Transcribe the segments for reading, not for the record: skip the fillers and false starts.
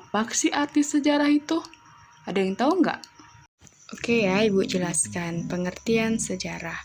Apa sih arti sejarah itu? Ada yang tahu nggak? Oke ya, Ibu jelaskan pengertian sejarah.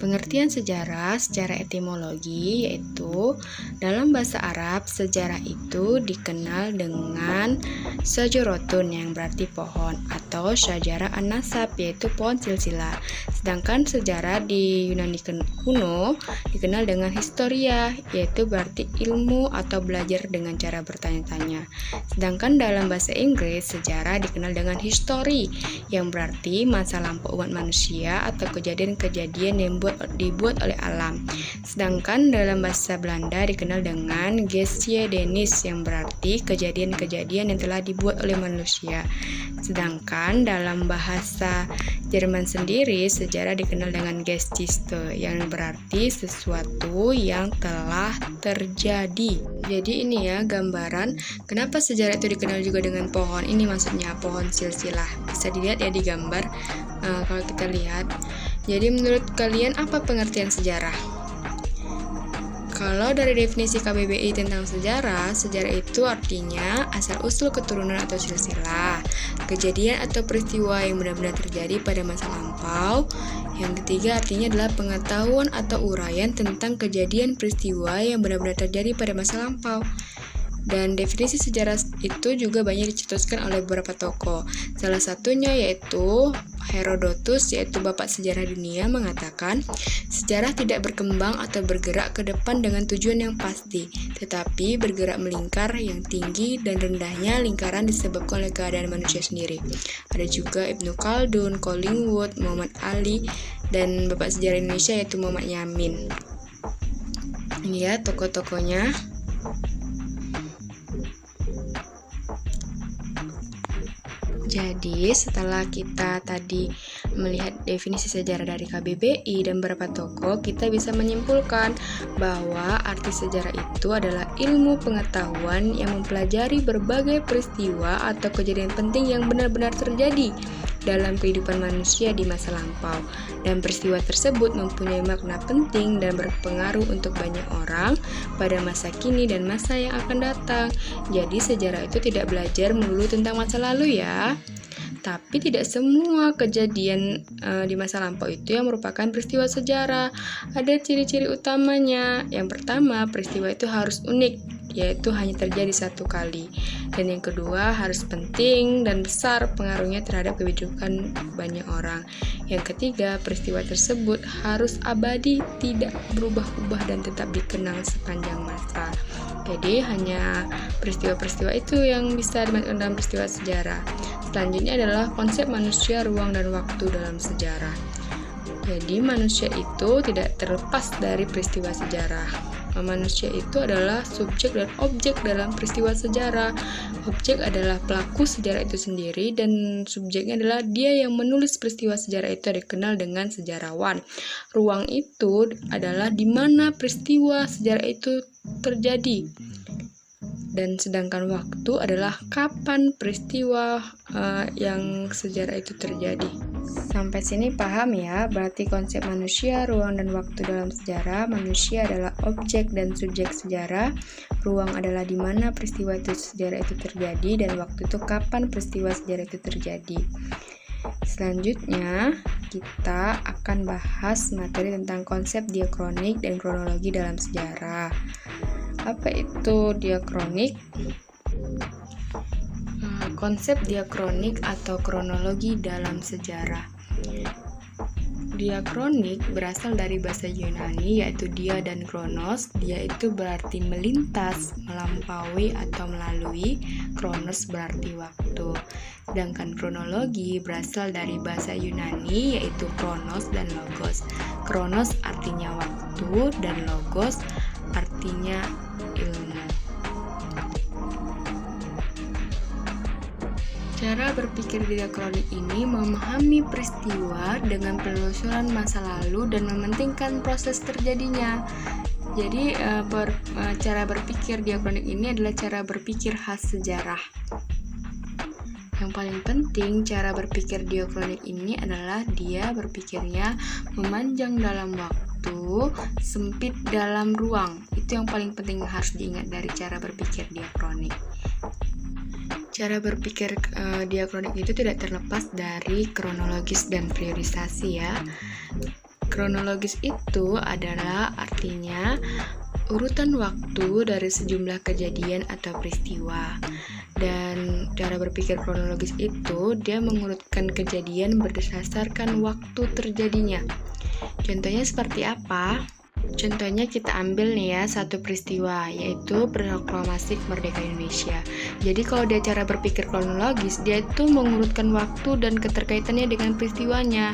Pengertian sejarah secara etimologi yaitu dalam bahasa Arab, sejarah itu dikenal dengan syajarotun yang berarti pohon atau syajarah an-nasab yaitu pohon silsilah. Sedangkan sejarah di Yunani kuno dikenal dengan historia yaitu berarti ilmu atau belajar dengan cara bertanya-tanya. Sedangkan dalam bahasa Inggris, sejarah dikenal dengan history yang berarti masa lampau umat manusia atau kejadian-kejadian yang dibuat oleh alam. Sedangkan dalam bahasa Belanda dikenal dengan geschiedenis yang berarti kejadian-kejadian yang telah dibuat oleh manusia. Sedangkan dalam bahasa Jerman sendiri, sejarah dikenal dengan Geschichte yang berarti sesuatu yang telah terjadi. Jadi ini ya gambaran kenapa sejarah itu dikenal juga dengan pohon. Ini maksudnya pohon silsilah. Bisa dilihat ya di gambar kalau kita lihat. Jadi menurut kalian apa pengertian sejarah? Kalau dari definisi KBBI tentang sejarah, sejarah itu artinya asal-usul keturunan atau silsilah, kejadian atau peristiwa yang benar-benar terjadi pada masa lampau. Yang ketiga artinya adalah pengetahuan atau uraian tentang kejadian peristiwa yang benar-benar terjadi pada masa lampau. Dan definisi sejarah itu juga banyak dicetuskan oleh beberapa tokoh. Salah satunya yaitu Herodotus, yaitu bapak sejarah dunia, mengatakan sejarah tidak berkembang atau bergerak ke depan dengan tujuan yang pasti, tetapi bergerak melingkar yang tinggi dan rendahnya lingkaran disebabkan oleh keadaan manusia sendiri. Ada juga Ibnu Khaldun, Collingwood, Muhammad Ali, dan bapak sejarah Indonesia yaitu Muhammad Yamin. Ini ya tokoh-tokohnya. Jadi setelah kita tadi melihat definisi sejarah dari KBBI dan beberapa tokoh, kita bisa menyimpulkan bahwa arti sejarah itu adalah ilmu pengetahuan yang mempelajari berbagai peristiwa atau kejadian penting yang benar-benar terjadi dalam kehidupan manusia di masa lampau, dan peristiwa tersebut mempunyai makna penting dan berpengaruh untuk banyak orang pada masa kini dan masa yang akan datang. Jadi sejarah itu tidak belajar melulu tentang masa lalu ya, tapi tidak semua kejadian di masa lampau itu yang merupakan peristiwa sejarah. Ada ciri-ciri utamanya. Yang pertama, peristiwa itu harus unik, yaitu hanya terjadi satu kali. Dan yang kedua, harus penting dan besar pengaruhnya terhadap kehidupan banyak orang. Yang ketiga, peristiwa tersebut harus abadi, tidak berubah-ubah dan tetap dikenang sepanjang masa. Jadi hanya peristiwa-peristiwa itu yang bisa dimasukkan dalam peristiwa sejarah. Selanjutnya adalah konsep manusia, ruang, dan waktu dalam sejarah. Jadi manusia itu tidak terlepas dari peristiwa sejarah. Manusia itu adalah subjek dan objek dalam peristiwa sejarah. Objek adalah pelaku sejarah itu sendiri dan subjeknya adalah dia yang menulis peristiwa sejarah itu, dikenal dengan sejarawan. Ruang itu adalah di mana peristiwa sejarah itu terjadi. Dan sedangkan waktu adalah kapan peristiwa yang sejarah itu terjadi. Sampai sini paham ya? Berarti konsep manusia, ruang, dan waktu dalam sejarah. Manusia adalah objek dan subjek sejarah. Ruang adalah di mana peristiwa itu sejarah itu terjadi, dan waktu itu kapan peristiwa sejarah itu terjadi. Selanjutnya, kita akan bahas materi tentang konsep diakronik dan kronologi dalam sejarah. Apa itu diakronik? Konsep diakronik atau kronologi dalam sejarah. Diakronik berasal dari bahasa Yunani yaitu dia dan kronos. Dia itu berarti melintas, melampaui atau melalui. Kronos berarti waktu. Sedangkan kronologi berasal dari bahasa Yunani yaitu kronos dan logos. Kronos artinya waktu dan logos artinya ilmu. Cara berpikir diakronik ini memahami peristiwa dengan penelusuran masa lalu dan mementingkan proses terjadinya. Jadi cara berpikir diakronik ini adalah cara berpikir khas sejarah. Yang paling penting cara berpikir diakronik ini adalah dia berpikirnya memanjang dalam waktu, sempit dalam ruang. Itu yang paling penting harus diingat dari cara berpikir diakronik. Cara berpikir diakronik itu tidak terlepas dari kronologis dan priorisasi ya. Kronologis itu adalah artinya urutan waktu dari sejumlah kejadian atau peristiwa. Dan cara berpikir kronologis itu dia mengurutkan kejadian berdasarkan waktu terjadinya. Contohnya seperti apa? Contohnya kita ambil nih ya satu peristiwa, yaitu proklamasi kemerdekaan Indonesia. Jadi kalau dia cara berpikir kronologis, dia itu mengurutkan waktu dan keterkaitannya dengan peristiwanya.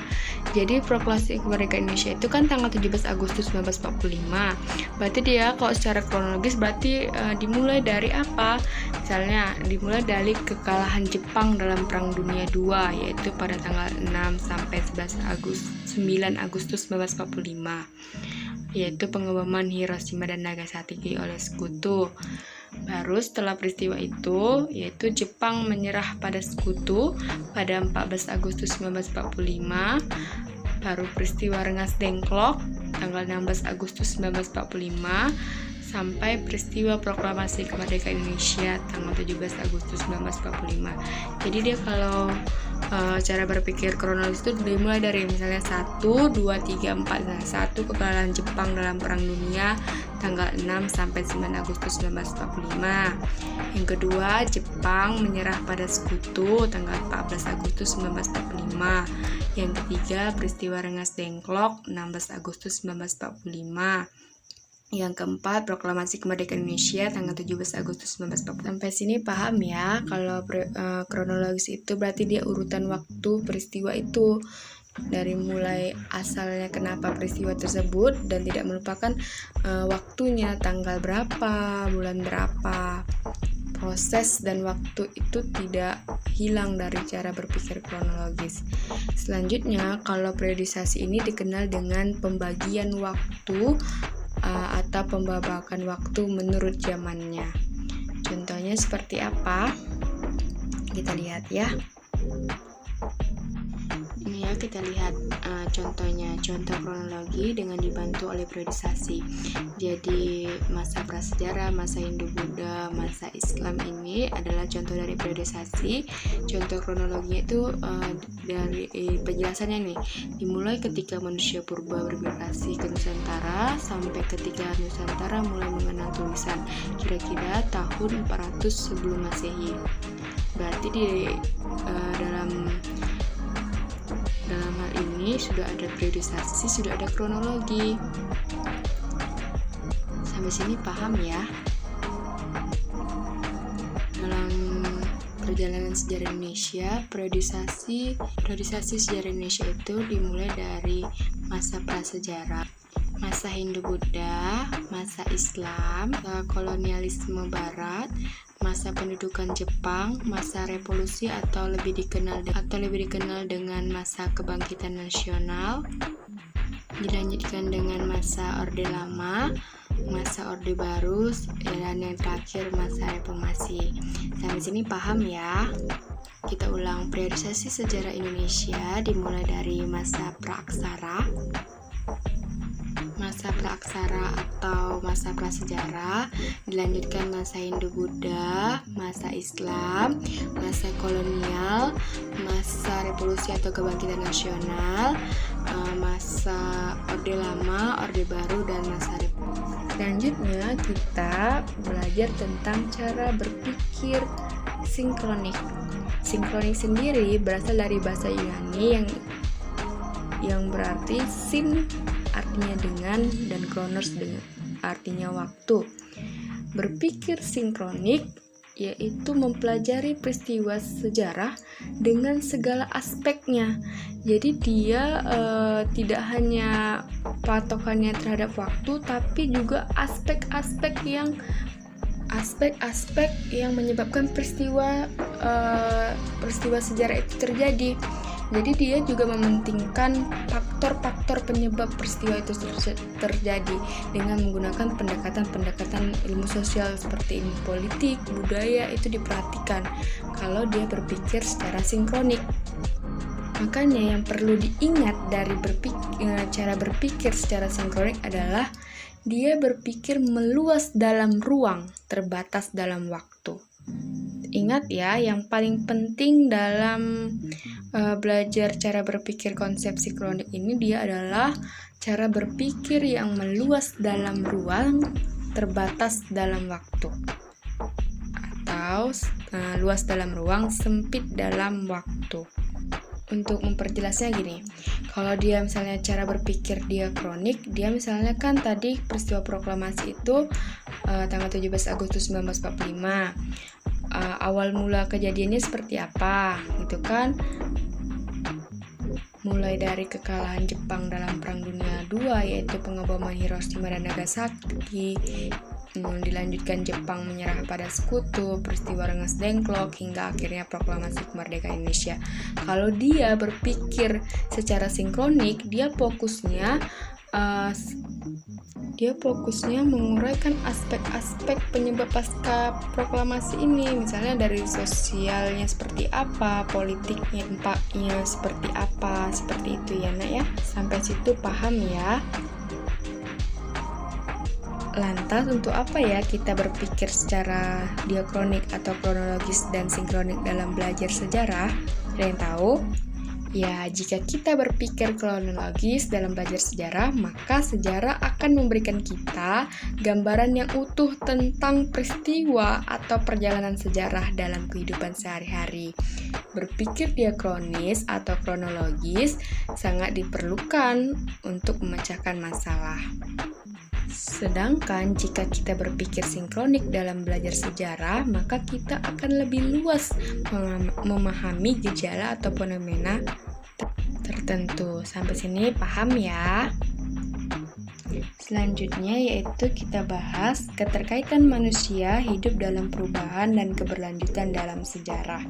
Jadi proklamasi kemerdekaan Indonesia itu kan tanggal 17 Agustus 1945. Berarti dia kalau secara kronologis berarti dimulai dari apa? Misalnya dimulai dari kekalahan Jepang dalam Perang Dunia II, yaitu pada tanggal 6 sampai 9 Agustus 1945. Yaitu pengeboman Hiroshima dan Nagasaki oleh Sekutu. Baru setelah peristiwa itu, yaitu Jepang menyerah pada Sekutu pada 14 Agustus 1945. Baru peristiwa Rengas Dengklok tanggal 16 Agustus 1945 sampai peristiwa proklamasi kemerdekaan Indonesia tanggal 17 Agustus 1945. Jadi dia kalau cara berpikir kronologis itu dimulai dari misalnya 1, 2, 3, 4. Nah, 1 kekalahan Jepang dalam Perang Dunia tanggal 6 sampai 9 Agustus 1945. Yang kedua, Jepang menyerah pada Sekutu tanggal 14 Agustus 1945. Yang ketiga, peristiwa Rengas Dengklok 16 Agustus 1945. Yang keempat, proklamasi kemerdekaan Indonesia tanggal 17 Agustus 1945. Sampai sini paham ya, kalau kronologis itu berarti dia urutan waktu peristiwa itu. Dari mulai asalnya kenapa peristiwa tersebut dan tidak melupakan waktunya, tanggal berapa, bulan berapa. Proses dan waktu itu tidak hilang dari cara berpikir kronologis. Selanjutnya, kalau periodisasi ini dikenal dengan pembagian waktu atau pembabakan waktu menurut zamannya. Contohnya seperti apa? Kita lihat ya. Ini ya, kita lihat contohnya, contoh kronologi dengan dibantu oleh periodisasi. Jadi masa prasejarah, masa Hindu-Buddha, masa Islam ini adalah contoh dari periodisasi. Contoh kronologinya itu dari penjelasannya nih, dimulai ketika manusia purba bermigrasi ke Nusantara sampai ketika Nusantara mulai mengenal tulisan, kira-kira tahun 400 sebelum Masehi. Berarti di dalam hal ini sudah ada periodisasi, sudah ada kronologi. Sampai sini paham ya? Dalam perjalanan sejarah Indonesia, periodisasi sejarah Indonesia itu dimulai dari masa prasejarah, masa Hindu-Buddha, masa Islam, kolonialisme Barat, masa pendudukan Jepang, masa revolusi atau lebih dikenal dengan masa kebangkitan nasional, dilanjutkan dengan masa Orde Lama, masa Orde Baru, dan yang terakhir masa reformasi. Sampai sini paham ya? Kita ulang, periodisasi sejarah Indonesia dimulai dari masa praaksara, atau masa prasejarah, dilanjutkan masa Hindu-Buddha, masa Islam, masa kolonial, masa revolusi atau kebangkitan nasional, masa Orde Lama, Orde Baru, dan masa reformasi. Selanjutnya kita belajar tentang cara berpikir sinkronik. Sinkronik sendiri berasal dari bahasa Yunani yang berarti sin artinya dengan dan kronos dengan artinya waktu. Berpikir sinkronik yaitu mempelajari peristiwa sejarah dengan segala aspeknya. Jadi dia tidak hanya patokannya terhadap waktu, tapi juga aspek-aspek yang menyebabkan peristiwa sejarah itu terjadi. Jadi dia juga mementingkan faktor-faktor penyebab peristiwa itu terjadi dengan menggunakan pendekatan ilmu sosial seperti ilmu politik, budaya, itu diperhatikan kalau dia berpikir secara sinkronik. Makanya yang perlu diingat dari cara berpikir secara sinkronik adalah dia berpikir meluas dalam ruang, terbatas dalam waktu. Ingat ya, yang paling penting dalam belajar cara berpikir konsep sinkronik ini dia adalah cara berpikir yang meluas dalam ruang, terbatas dalam waktu. Atau luas dalam ruang, sempit dalam waktu. Untuk memperjelasnya gini, kalau dia misalnya cara berpikir dia kronik, dia misalnya kan tadi peristiwa proklamasi itu tanggal 17 Agustus 1945. Awal mula kejadiannya seperti apa gitu kan, mulai dari kekalahan Jepang dalam Perang Dunia II, yaitu pengeboman Hiroshima dan Nagasaki, dilanjutkan Jepang menyerah pada sekutu, peristiwa Rengas Dengklok, hingga akhirnya proklamasi kemerdekaan Indonesia. Kalau dia berpikir secara sinkronik, dia fokusnya menguraikan aspek-aspek penyebab pasca proklamasi ini, misalnya dari sosialnya seperti apa, politiknya, dampaknya seperti apa, seperti itu ya nak ya. Sampai situ paham ya? Lantas untuk apa ya kita berpikir secara diakronik atau kronologis dan sinkronik dalam belajar sejarah? Ada yang tahu? Ya, jika kita berpikir kronologis dalam belajar sejarah, maka sejarah akan memberikan kita gambaran yang utuh tentang peristiwa atau perjalanan sejarah dalam kehidupan sehari-hari. Berpikir diakronis atau kronologis sangat diperlukan untuk memecahkan masalah. Sedangkan jika kita berpikir sinkronik dalam belajar sejarah, maka kita akan lebih luas memahami gejala atau fenomena tertentu. Sampai sini paham ya? Selanjutnya yaitu kita bahas keterkaitan manusia hidup dalam perubahan dan keberlanjutan dalam sejarah.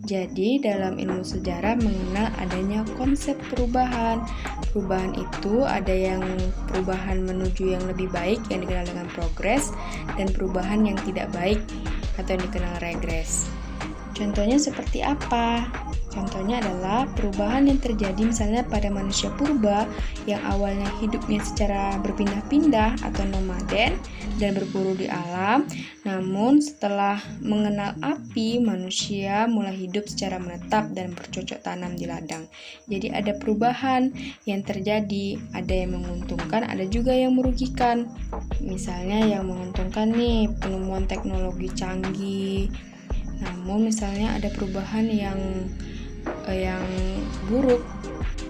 Jadi dalam ilmu sejarah mengenal adanya konsep perubahan. Perubahan itu ada yang perubahan menuju yang lebih baik yang dikenal dengan progres, dan perubahan yang tidak baik atau yang dikenal regres. Contohnya seperti apa? Contohnya adalah perubahan yang terjadi misalnya pada manusia purba yang awalnya hidupnya secara berpindah-pindah atau nomaden dan berburu di alam. Namun setelah mengenal api, manusia mulai hidup secara menetap dan bercocok tanam di ladang. Jadi ada perubahan yang terjadi, ada yang menguntungkan, ada juga yang merugikan. Misalnya yang menguntungkan nih, penemuan teknologi canggih. Namun misalnya ada perubahan yang buruk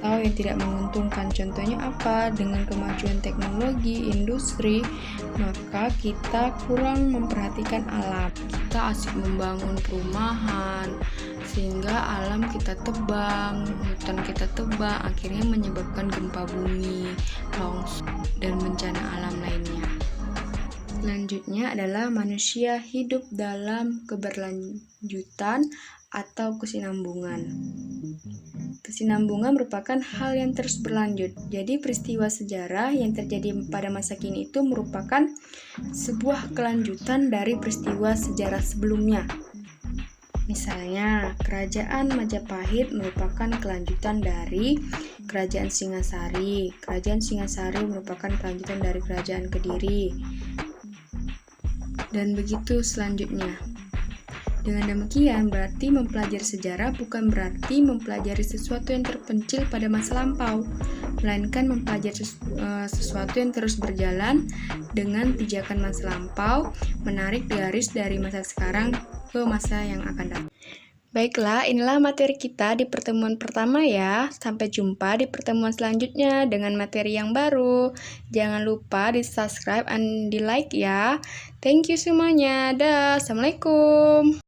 atau yang tidak menguntungkan. Contohnya apa? Dengan kemajuan teknologi, industri, maka kita kurang memperhatikan alam. Kita asik membangun perumahan sehingga alam kita tebang, hutan kita tebang, akhirnya menyebabkan gempa bumi, longsor, dan bencana alam lainnya. Selanjutnya adalah manusia hidup dalam keberlanjutan atau kesinambungan. Kesinambungan merupakan hal yang terus berlanjut. Jadi peristiwa sejarah yang terjadi pada masa kini itu merupakan sebuah kelanjutan dari peristiwa sejarah sebelumnya. Misalnya, Kerajaan Majapahit merupakan kelanjutan dari Kerajaan Singasari. Kerajaan Singasari merupakan kelanjutan dari Kerajaan Kediri. Dan begitu selanjutnya. Dengan demikian, berarti mempelajari sejarah bukan berarti mempelajari sesuatu yang terpencil pada masa lampau, melainkan mempelajari sesuatu yang terus berjalan dengan pijakan masa lampau, menarik garis dari masa sekarang ke masa yang akan datang. Baiklah, inilah materi kita di pertemuan pertama ya. Sampai jumpa di pertemuan selanjutnya dengan materi yang baru. Jangan lupa di subscribe dan di like ya. Thank you semuanya. Dah, assalamualaikum.